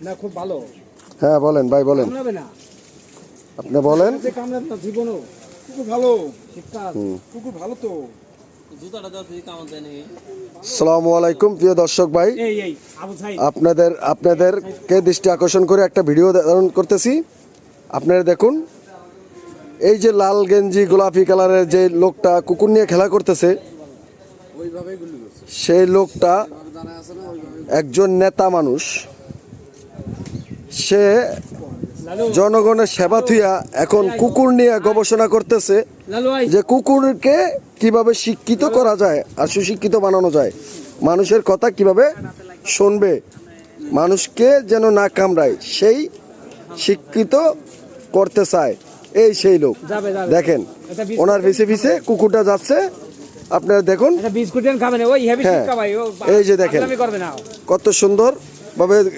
না খুব ভালো। হ্যাঁ বলেন ভাই বলেন, কামড়াবে না, আপনি বলেন। যে কামড়াবে না জীবনও। কুকুর ভালো, শীতকাল কুকুর ভালো তো। আসসালামু আলাইকুম প্রিয় দর্শক ভাই, এই আবু সাইদ আপনাদেরকে দৃষ্টি আকর্ষণ করে একটা ভিডিও ধারণ করতেছি। আপনারা দেখুন, এই যে লাল গেঞ্জি গোলাপি কালারের যে লোকটা কুকুর নিয়ে খেলা করতেছে, সেই লোকটা একজন নেতা মানুষ। সে জনগণের সেবা থুইয়া এখন কুকুর নিয়ে গবেষণা করতেছে লালু ভাই যে কুকুরকে কিভাবে শিক্ষিত করা যায় আর সুশিক্ষিত বানানো যায়, মানুষের কথা কিভাবে শুনবে, মানুষকে যেন না কামড়ায়, সেই শিক্ষিত করতে চায়। এই সেই লোক, যাবে দেখেন ওনার পিছে পিছে কুকুরটা যাচ্ছে। আপনারা দেখুন, একটা বিস্কুট খাবেন, ওই হেভি হ্যাঁ, শিক্ষা ভাই, ও এই যে দেখেন করবে না। কত সুন্দর ভাবে